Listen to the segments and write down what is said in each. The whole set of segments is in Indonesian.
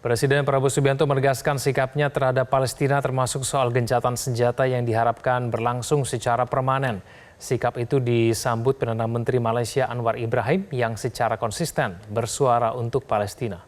Presiden Prabowo Subianto menegaskan sikapnya terhadap Palestina termasuk soal gencatan senjata yang diharapkan berlangsung secara permanen. Sikap itu disambut Perdana Menteri Malaysia Anwar Ibrahim yang secara konsisten bersuara untuk Palestina.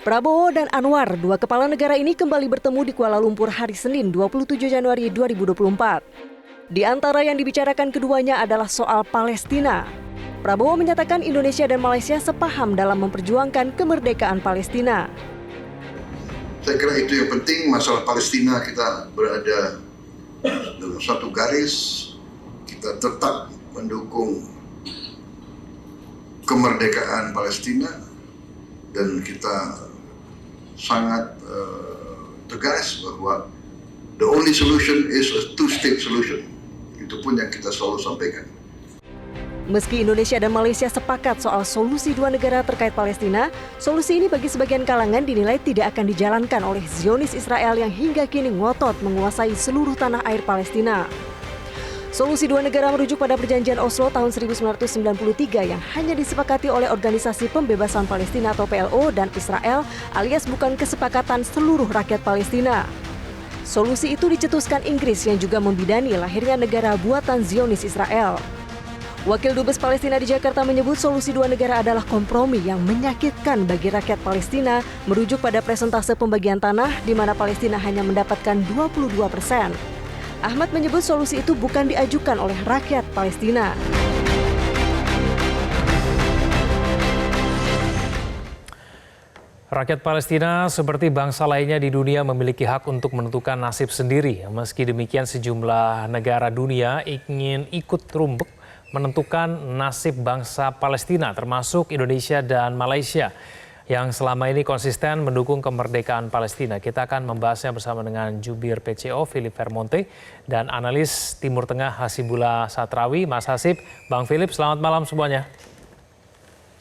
Prabowo dan Anwar, dua kepala negara ini kembali bertemu di Kuala Lumpur hari Senin 27 Januari 2024. Di antara yang dibicarakan keduanya adalah soal Palestina. Prabowo menyatakan Indonesia dan Malaysia sepaham dalam memperjuangkan kemerdekaan Palestina. Saya kira itu yang penting, masalah Palestina kita berada dalam satu garis, kita tetap mendukung kemerdekaan Palestina dan kita sangat tegas bahwa the only solution is a two-state solution. Itu pun yang kita selalu sampaikan. Meski Indonesia dan Malaysia sepakat soal solusi dua negara terkait Palestina, solusi ini bagi sebagian kalangan dinilai tidak akan dijalankan oleh Zionis Israel yang hingga kini ngotot menguasai seluruh tanah air Palestina. Solusi dua negara merujuk pada perjanjian Oslo tahun 1993 yang hanya disepakati oleh Organisasi Pembebasan Palestina atau PLO dan Israel alias bukan kesepakatan seluruh rakyat Palestina. Solusi itu dicetuskan Inggris yang juga membidani lahirnya negara buatan Zionis Israel. Wakil Dubes Palestina di Jakarta menyebut solusi dua negara adalah kompromi yang menyakitkan bagi rakyat Palestina merujuk pada persentase pembagian tanah di mana Palestina hanya mendapatkan 22%. Ahmad menyebut solusi itu bukan diajukan oleh rakyat Palestina. Rakyat Palestina seperti bangsa lainnya di dunia memiliki hak untuk menentukan nasib sendiri. Meski demikian sejumlah negara dunia ingin ikut tumbuk menentukan nasib bangsa Palestina termasuk Indonesia dan Malaysia yang selama ini konsisten mendukung kemerdekaan Palestina. Kita akan membahasnya bersama dengan Jubir PCO Philip Vermonte dan analis Timur Tengah Hasibullah Satrawi. Mas Hasib, Bang Philip, selamat malam semuanya.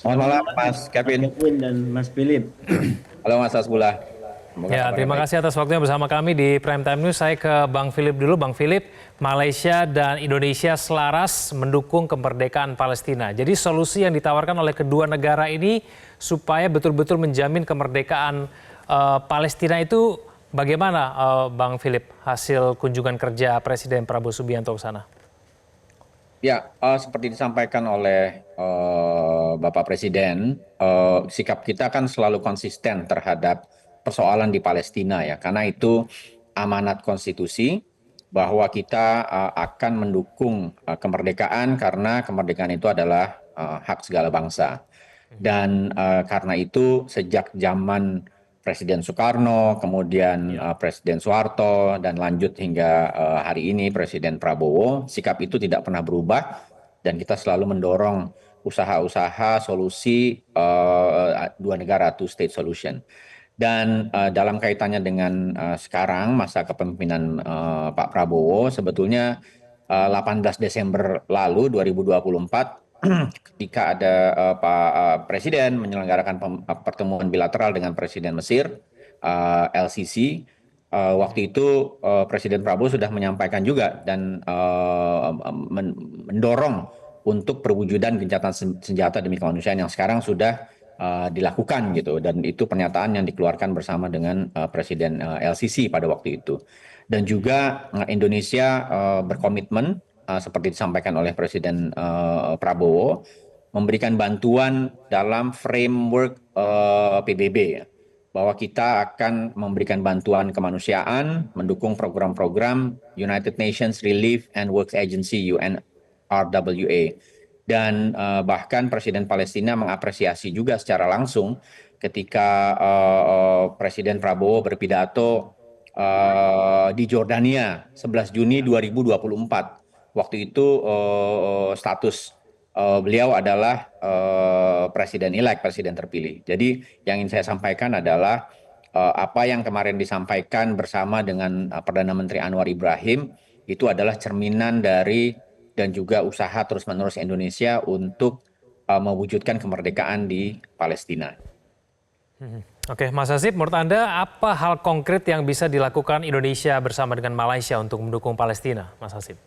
Selamat malam Mas Kevin dan Mas Philip. Halo Mas Hasibullah. Ya, terima kasih atas waktunya bersama kami di Prime Time News. Saya ke Bang Philip dulu. Bang Philip, Malaysia dan Indonesia selaras mendukung kemerdekaan Palestina. Jadi solusi yang ditawarkan oleh kedua negara ini supaya betul-betul menjamin kemerdekaan Palestina itu bagaimana Bang Philip hasil kunjungan kerja Presiden Prabowo Subianto ke sana? Ya, seperti disampaikan oleh Bapak Presiden, sikap kita kan selalu konsisten terhadap persoalan di Palestina ya, karena itu amanat konstitusi bahwa kita akan mendukung kemerdekaan karena kemerdekaan itu adalah hak segala bangsa. Dan karena itu sejak zaman Presiden Soekarno, kemudian Presiden Soeharto, dan lanjut hingga hari ini Presiden Prabowo, sikap itu tidak pernah berubah dan kita selalu mendorong usaha-usaha solusi dua negara, two-state solution. Dan dalam kaitannya dengan sekarang masa kepemimpinan Pak Prabowo, sebetulnya 18 Desember lalu 2024 ketika ada Pak Presiden menyelenggarakan pertemuan bilateral dengan Presiden Mesir, LCC, waktu itu Presiden Prabowo sudah menyampaikan juga dan mendorong untuk perwujudan gencatan senjata demi kemanusiaan yang sekarang sudah dilakukan gitu, dan itu pernyataan yang dikeluarkan bersama dengan Presiden LCC pada waktu itu. Dan juga Indonesia berkomitmen seperti disampaikan oleh Presiden Prabowo memberikan bantuan dalam framework PBB ya, bahwa kita akan memberikan bantuan kemanusiaan, mendukung program-program United Nations Relief and Works Agency UNRWA. Dan bahkan Presiden Palestina mengapresiasi juga secara langsung ketika Presiden Prabowo berpidato di Jordania 11 Juni 2024. Waktu itu status beliau adalah presiden-elect, presiden terpilih. Jadi yang ingin saya sampaikan adalah apa yang kemarin disampaikan bersama dengan Perdana Menteri Anwar Ibrahim itu adalah cerminan dari dan juga usaha terus-menerus Indonesia untuk mewujudkan kemerdekaan di Palestina. Oke, Mas Hasib, menurut Anda apa hal konkret yang bisa dilakukan Indonesia bersama dengan Malaysia untuk mendukung Palestina, Mas Hasib?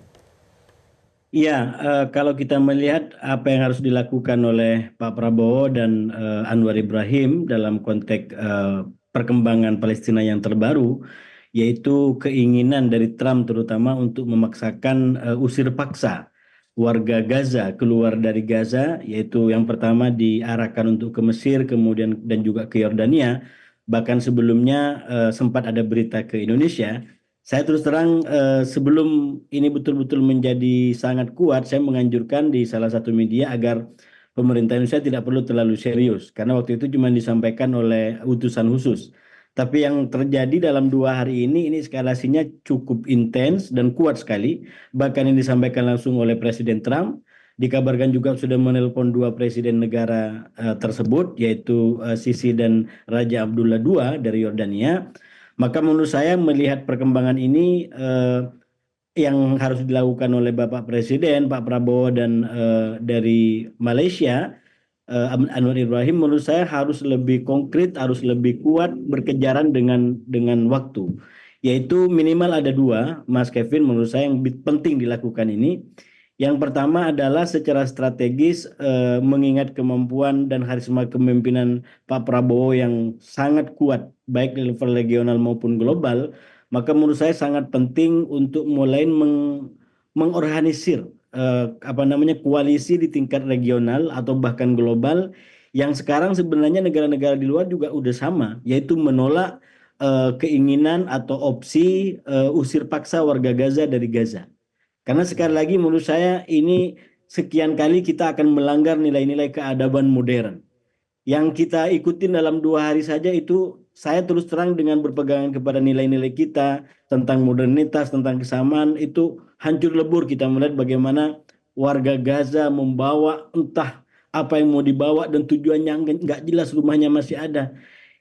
Iya, kalau kita melihat apa yang harus dilakukan oleh Pak Prabowo dan Anwar Ibrahim dalam konteks perkembangan Palestina yang terbaru, yaitu keinginan dari Trump terutama untuk memaksakan usir paksa warga Gaza keluar dari Gaza, yaitu yang pertama diarahkan untuk ke Mesir, kemudian dan juga ke Yordania. Bahkan sebelumnya sempat ada berita ke Indonesia. Saya terus terang sebelum ini betul-betul menjadi sangat kuat, saya menganjurkan di salah satu media agar pemerintah Indonesia tidak perlu terlalu serius, karena waktu itu cuma disampaikan oleh utusan khusus. Tapi yang terjadi dalam 2 hari ini eskalasinya cukup intens dan kuat sekali. Bahkan yang disampaikan langsung oleh Presiden Trump, dikabarkan juga sudah menelpon 2 presiden negara tersebut, yaitu Sisi dan Raja Abdullah II dari Yordania. Maka menurut saya melihat perkembangan ini yang harus dilakukan oleh Bapak Presiden, Pak Prabowo dan dari Malaysia, Anwar Ibrahim, menurut saya harus lebih konkret, harus lebih kuat berkejaran dengan waktu. Yaitu minimal ada 2, Mas Kevin, menurut saya yang penting dilakukan ini. Yang pertama adalah secara strategis mengingat kemampuan dan karisma kepemimpinan Pak Prabowo yang sangat kuat baik di level regional maupun global, maka menurut saya sangat penting untuk mulai mengorganisir koalisi di tingkat regional atau bahkan global yang sekarang sebenarnya negara-negara di luar juga udah sama, yaitu menolak keinginan atau opsi usir paksa warga Gaza dari Gaza. Karena sekali lagi menurut saya ini sekian kali kita akan melanggar nilai-nilai keadaban modern. Yang kita ikutin dalam 2 hari saja itu saya terus terang dengan berpegangan kepada nilai-nilai kita tentang modernitas, tentang kesamaan, itu hancur lebur kita melihat bagaimana warga Gaza membawa entah apa yang mau dibawa dan tujuannya nggak jelas, rumahnya masih ada.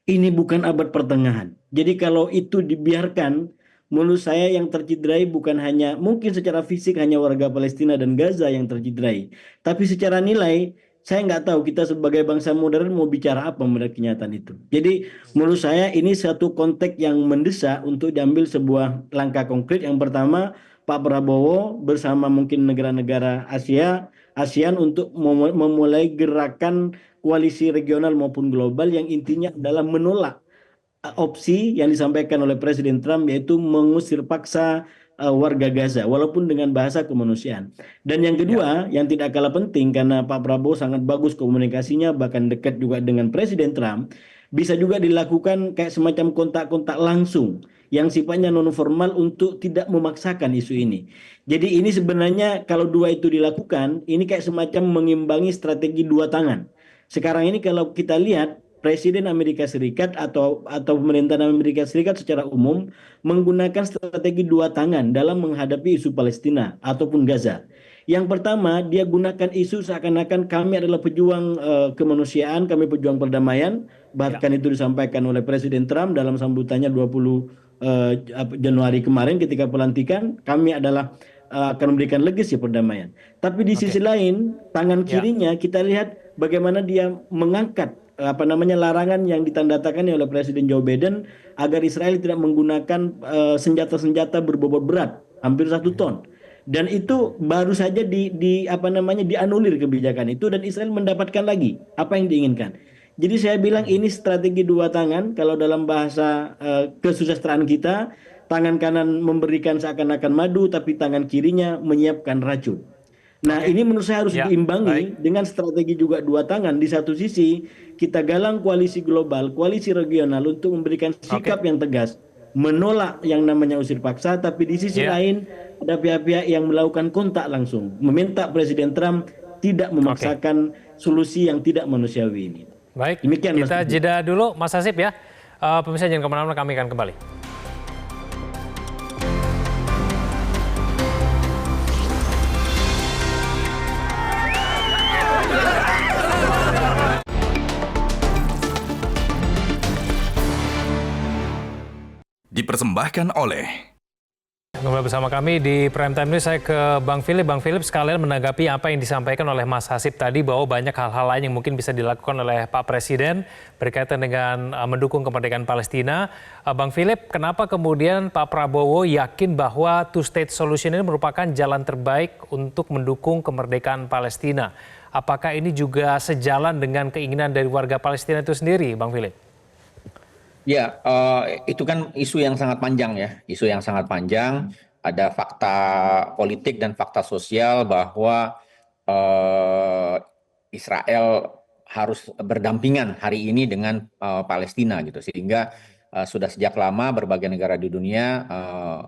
Ini bukan abad pertengahan. Jadi kalau itu dibiarkan, menurut saya yang tercederai bukan hanya mungkin secara fisik hanya warga Palestina dan Gaza yang tercederai, tapi secara nilai saya nggak tahu kita sebagai bangsa modern mau bicara apa melihat kenyataan itu. Jadi menurut saya ini satu konteks yang mendesak untuk diambil sebuah langkah konkret. Yang pertama, Pak Prabowo bersama mungkin negara-negara ASEAN untuk memulai gerakan koalisi regional maupun global yang intinya adalah menolak opsi yang disampaikan oleh Presiden Trump, yaitu mengusir paksa warga Gaza walaupun dengan bahasa kemanusiaan. Dan yang kedua yang tidak kalah penting, karena Pak Prabowo sangat bagus komunikasinya bahkan dekat juga dengan Presiden Trump, bisa juga dilakukan kayak semacam kontak-kontak langsung yang sifatnya non formal untuk tidak memaksakan isu ini. Jadi ini sebenarnya kalau 2 itu dilakukan, ini kayak semacam mengimbangi strategi 2 tangan. Sekarang ini kalau kita lihat Presiden Amerika Serikat atau pemerintahan Amerika Serikat secara umum menggunakan strategi 2 tangan dalam menghadapi isu Palestina ataupun Gaza. Yang pertama, dia gunakan isu seakan-akan kami adalah pejuang kemanusiaan, kami pejuang perdamaian. Bahkan itu disampaikan oleh Presiden Trump dalam sambutannya 20 Januari kemarin ketika pelantikan, kami adalah akan memberikan legasi perdamaian. Tapi di sisi lain, tangan kirinya kita lihat bagaimana dia mengangkat larangan yang ditandatangani oleh Presiden Joe Biden agar Israel tidak menggunakan senjata-senjata berbobot berat hampir 1 ton. Dan itu baru saja dianulir kebijakan itu dan Israel mendapatkan lagi apa yang diinginkan. Jadi saya bilang ini strategi 2 tangan. Kalau dalam bahasa kesusastraan kita, tangan kanan memberikan seakan-akan madu tapi tangan kirinya menyiapkan racun. Nah, ini menurut saya harus diimbangi dengan strategi juga 2 tangan. Di satu sisi kita galang koalisi global, koalisi regional untuk memberikan sikap yang tegas, menolak yang namanya usir paksa, tapi di sisi lain ada pihak-pihak yang melakukan kontak langsung, meminta Presiden Trump tidak memaksakan solusi yang tidak manusiawi ini. Baik, demikian, kita jeda dulu Mas Hasib ya. Pemirsa jangan kemana-mana, kami akan kembali. Dipersembahkan oleh Kembali bersama kami di Prime Time ini, saya ke Bang Philip. Bang Philip, sekalian menanggapi apa yang disampaikan oleh Mas Hasib tadi bahwa banyak hal-hal lain yang mungkin bisa dilakukan oleh Pak Presiden berkaitan dengan mendukung kemerdekaan Palestina. Bang Philip, kenapa kemudian Pak Prabowo yakin bahwa two-state solution ini merupakan jalan terbaik untuk mendukung kemerdekaan Palestina? Apakah ini juga sejalan dengan keinginan dari warga Palestina itu sendiri, Bang Philip? Ya, itu kan isu yang sangat panjang ya, isu yang sangat panjang. Ada fakta politik dan fakta sosial bahwa Israel harus berdampingan hari ini dengan Palestina gitu, sehingga sudah sejak lama berbagai negara di dunia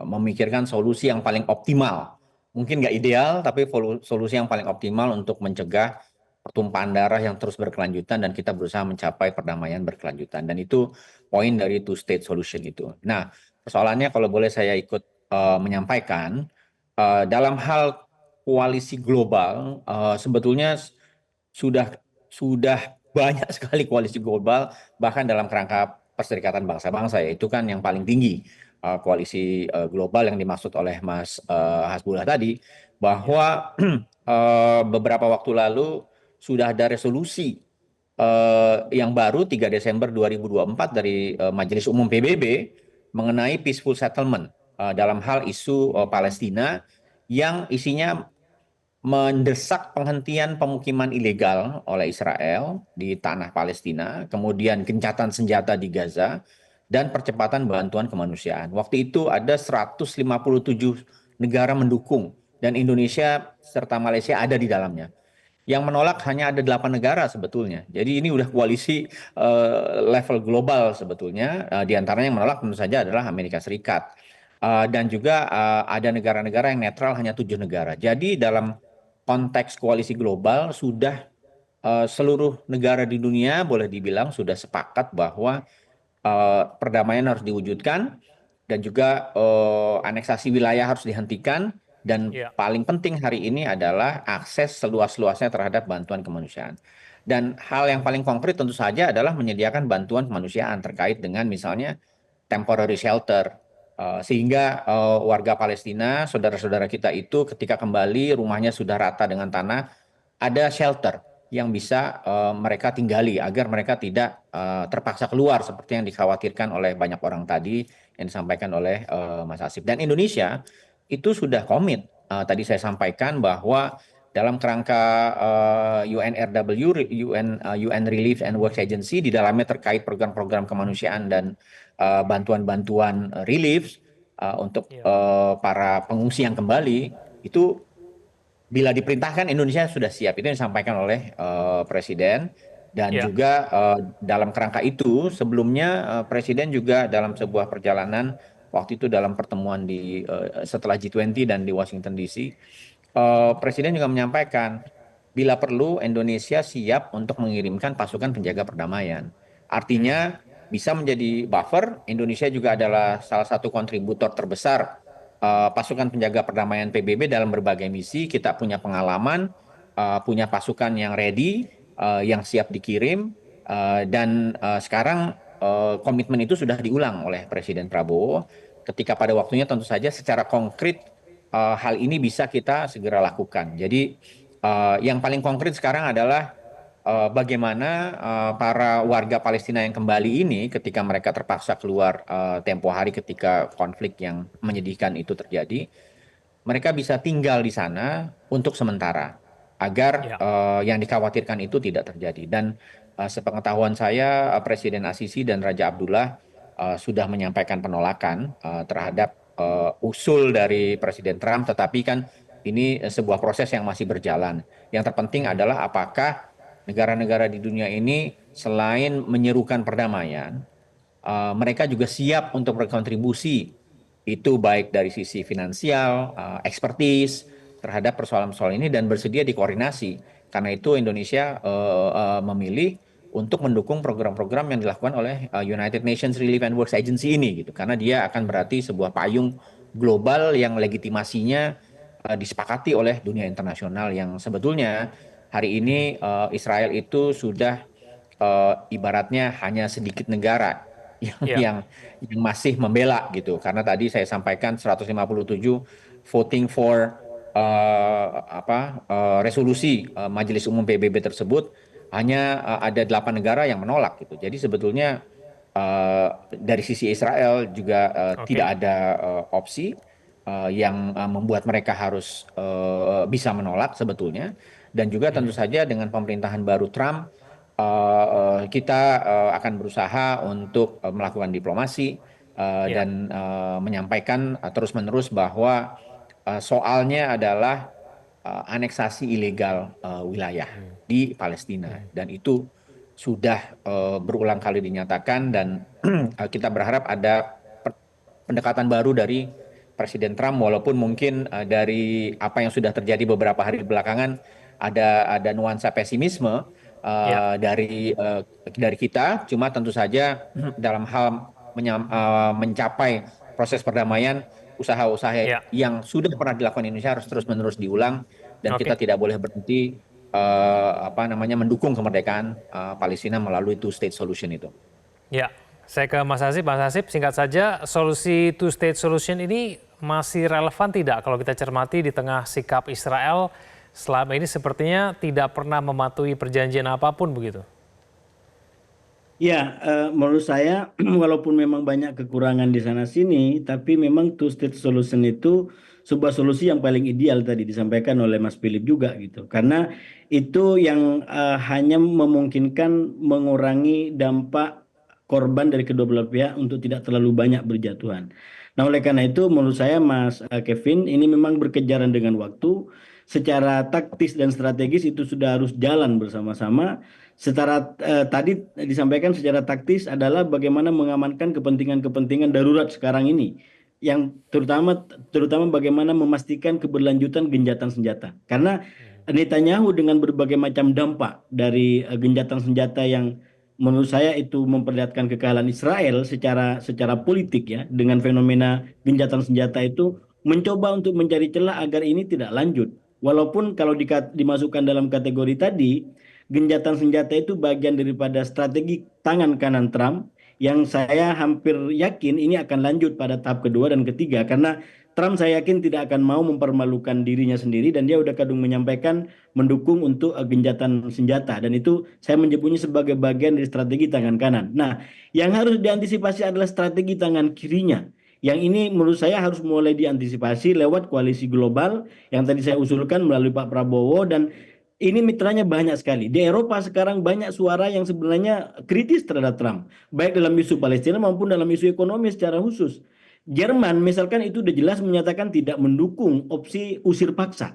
memikirkan solusi yang paling optimal. Mungkin nggak ideal, tapi solusi yang paling optimal untuk mencegah pertumpahan darah yang terus berkelanjutan dan kita berusaha mencapai perdamaian berkelanjutan. Dan itu poin dari two-state solution itu. Nah, persoalannya kalau boleh saya ikut menyampaikan, dalam hal koalisi global, sebetulnya sudah banyak sekali koalisi global, bahkan dalam kerangka Perserikatan Bangsa-Bangsa, ya, itu kan yang paling tinggi koalisi global yang dimaksud oleh Mas Hasbullah tadi, bahwa beberapa waktu lalu sudah ada resolusi yang baru 3 Desember 2024 dari Majelis Umum PBB mengenai peaceful settlement dalam hal isu Palestina, yang isinya mendesak penghentian pemukiman ilegal oleh Israel di tanah Palestina, kemudian gencatan senjata di Gaza, dan percepatan bantuan kemanusiaan. Waktu itu ada 157 negara mendukung dan Indonesia serta Malaysia ada di dalamnya. Yang menolak hanya ada 8 negara sebetulnya. Jadi ini udah koalisi level global sebetulnya. Di antaranya yang menolak tentu saja adalah Amerika Serikat. Dan juga ada negara-negara yang netral, hanya 7 negara. Jadi dalam konteks koalisi global sudah seluruh negara di dunia boleh dibilang sudah sepakat bahwa perdamaian harus diwujudkan dan juga aneksasi wilayah harus dihentikan. Dan paling penting hari ini adalah akses seluas-luasnya terhadap bantuan kemanusiaan. Dan hal yang paling konkret tentu saja adalah menyediakan bantuan kemanusiaan terkait dengan misalnya temporary shelter. Sehingga warga Palestina, saudara-saudara kita itu ketika kembali rumahnya sudah rata dengan tanah, ada shelter yang bisa mereka tinggali agar mereka tidak terpaksa keluar seperti yang dikhawatirkan oleh banyak orang tadi yang disampaikan oleh Mas Hasib. Dan Indonesia itu sudah komit. Tadi saya sampaikan bahwa dalam kerangka UNRW, UN Relief and Works Agency, di dalamnya terkait program-program kemanusiaan dan bantuan-bantuan relief untuk para pengungsi yang kembali, itu bila diperintahkan Indonesia sudah siap. Itu yang disampaikan oleh Presiden. Dan juga dalam kerangka itu sebelumnya Presiden juga dalam sebuah perjalanan waktu itu dalam pertemuan setelah G20 dan di Washington DC, Presiden juga menyampaikan bila perlu Indonesia siap untuk mengirimkan pasukan penjaga perdamaian. Artinya bisa menjadi buffer. Indonesia juga adalah salah satu kontributor terbesar pasukan penjaga perdamaian PBB dalam berbagai misi. Kita punya pengalaman, punya pasukan yang ready, yang siap dikirim, dan sekarang komitmen itu sudah diulang oleh Presiden Prabowo. Ketika pada waktunya tentu saja secara konkret hal ini bisa kita segera lakukan. Jadi yang paling konkret sekarang adalah bagaimana para warga Palestina yang kembali ini ketika mereka terpaksa keluar tempo hari ketika konflik yang menyedihkan itu terjadi, mereka bisa tinggal di sana untuk sementara agar yang dikhawatirkan itu tidak terjadi. Dan sepengetahuan saya, Presiden Al-Sisi dan Raja Abdullah sudah menyampaikan penolakan terhadap usul dari Presiden Trump, tetapi kan ini sebuah proses yang masih berjalan. Yang terpenting adalah apakah negara-negara di dunia ini selain menyerukan perdamaian, mereka juga siap untuk berkontribusi, itu baik dari sisi finansial, ekspertis terhadap persoalan-persoalan ini, dan bersedia dikoordinasi. Karena itu Indonesia memilih untuk mendukung program-program yang dilakukan oleh United Nations Relief and Works Agency ini, gitu. Karena dia akan berarti sebuah payung global yang legitimasinya disepakati oleh dunia internasional, yang sebetulnya hari ini Israel itu sudah ibaratnya hanya sedikit negara yang Ya. yang yang masih membela gitu. Karena tadi saya sampaikan 157 voting for resolusi Majelis Umum PBB tersebut, hanya ada 8 negara yang menolak gitu. Jadi sebetulnya dari sisi Israel juga tidak Oke. ada opsi yang membuat mereka harus bisa menolak sebetulnya. Dan juga tentu saja dengan pemerintahan baru Trump, kita akan berusaha untuk melakukan diplomasi Ya. dan menyampaikan terus-menerus bahwa soalnya adalah aneksasi ilegal wilayah di Palestina, dan itu sudah berulang kali dinyatakan, dan kita berharap ada pendekatan baru dari Presiden Trump, walaupun mungkin dari apa yang sudah terjadi beberapa hari belakangan ada nuansa pesimisme Ya. dari kita. Cuma tentu saja dalam hal mencapai proses perdamaian, Ya. usaha-usaha yang sudah pernah dilakukan Indonesia harus terus-menerus diulang, dan kita Oke. tidak boleh berhenti mendukung kemerdekaan Palestina melalui two state solution itu. Ya, saya ke Mas Hasib. Mas Hasib, singkat saja, solusi two-state solution ini masih relevan tidak kalau kita cermati di tengah sikap Israel selama ini sepertinya tidak pernah mematuhi perjanjian apapun begitu? Ya, menurut saya walaupun memang banyak kekurangan di sana sini, tapi memang two state solution itu sebuah solusi yang paling ideal tadi disampaikan oleh Mas Philip juga gitu. Karena itu yang hanya memungkinkan mengurangi dampak korban dari kedua belah pihak untuk tidak terlalu banyak berjatuhan. Nah, oleh karena itu menurut saya Mas Kevin, ini memang berkejaran dengan waktu. Secara taktis dan strategis itu sudah harus jalan bersama-sama. Tadi disampaikan secara taktis adalah bagaimana mengamankan kepentingan-kepentingan darurat sekarang ini, yang terutama bagaimana memastikan keberlanjutan gencatan senjata. Karena Netanyahu dengan berbagai macam dampak dari gencatan senjata yang menurut saya itu memperlihatkan kekalahan Israel secara politik ya, dengan fenomena gencatan senjata itu mencoba untuk mencari celah agar ini tidak lanjut. Walaupun kalau dimasukkan dalam kategori tadi, genjatan senjata itu bagian daripada strategi tangan kanan Trump yang saya hampir yakin ini akan lanjut pada tahap kedua dan ketiga, karena Trump saya yakin tidak akan mau mempermalukan dirinya sendiri, dan dia udah kadung menyampaikan mendukung untuk genjatan senjata, dan itu saya menyebutnya sebagai bagian dari strategi tangan kanan. Nah, yang harus diantisipasi adalah strategi tangan kirinya. Yang ini menurut saya harus mulai diantisipasi lewat koalisi global yang tadi saya usulkan melalui Pak Prabowo, dan ini mitranya banyak sekali. Di Eropa sekarang banyak suara yang sebenarnya kritis terhadap Trump, baik dalam isu Palestina maupun dalam isu ekonomi secara khusus. Jerman misalkan itu sudah jelas menyatakan tidak mendukung opsi usir paksa.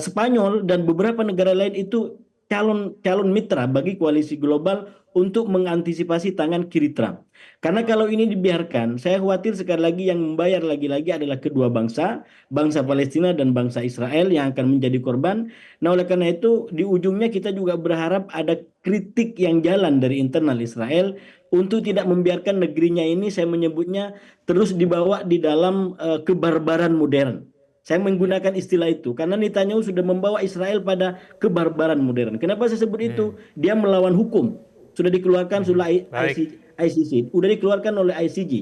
Spanyol dan beberapa negara lain itu calon mitra bagi koalisi global untuk mengantisipasi tangan kiri Trump. Karena kalau ini dibiarkan, saya khawatir sekali lagi yang membayar lagi-lagi adalah kedua bangsa, bangsa Palestina dan bangsa Israel yang akan menjadi korban. Nah, oleh karena itu di ujungnya kita juga berharap ada kritik yang jalan dari internal Israel untuk tidak membiarkan negerinya ini, saya menyebutnya, terus dibawa di dalam kebarbaran modern. Saya menggunakan istilah itu karena Netanyahu sudah membawa Israel pada kebarbaran modern. Kenapa saya sebut itu? Dia melawan hukum. Sudah dikeluarkan oleh Baik. ICC, sudah dikeluarkan oleh ICJ.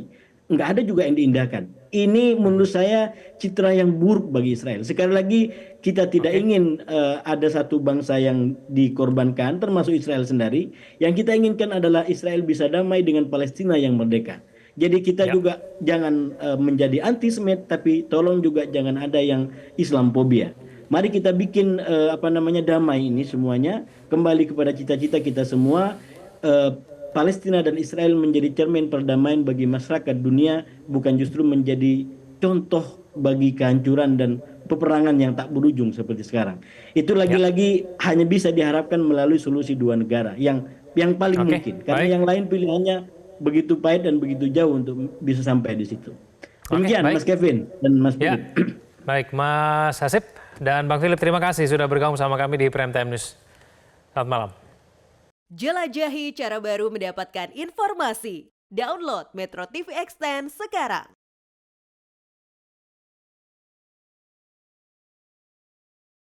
Nggak ada juga yang diindahkan. Ini menurut saya citra yang buruk bagi Israel. Sekali lagi, kita tidak ingin ada satu bangsa yang dikorbankan, termasuk Israel sendiri. Yang kita inginkan adalah Israel bisa damai dengan Palestina yang merdeka. Jadi kita juga jangan menjadi anti-Semit, tapi tolong juga jangan ada yang Islamophobia. Mari kita bikin damai ini semuanya, kembali kepada cita-cita kita semua. Palestina dan Israel menjadi cermin perdamaian bagi masyarakat dunia, bukan justru menjadi contoh bagi kehancuran dan peperangan yang tak berujung seperti sekarang. Itu lagi-lagi hanya bisa diharapkan melalui solusi dua negara yang paling mungkin. Karena yang lain pilihannya begitu pahit dan begitu jauh untuk bisa sampai di situ. Demikian Mas Kevin dan Mas Philip. Baik, Mas Hasib dan Bang Philip, terima kasih sudah bergabung sama kami di Prime Time News. Selamat malam. Jelajahi cara baru mendapatkan informasi. Download Metro TV Extend sekarang.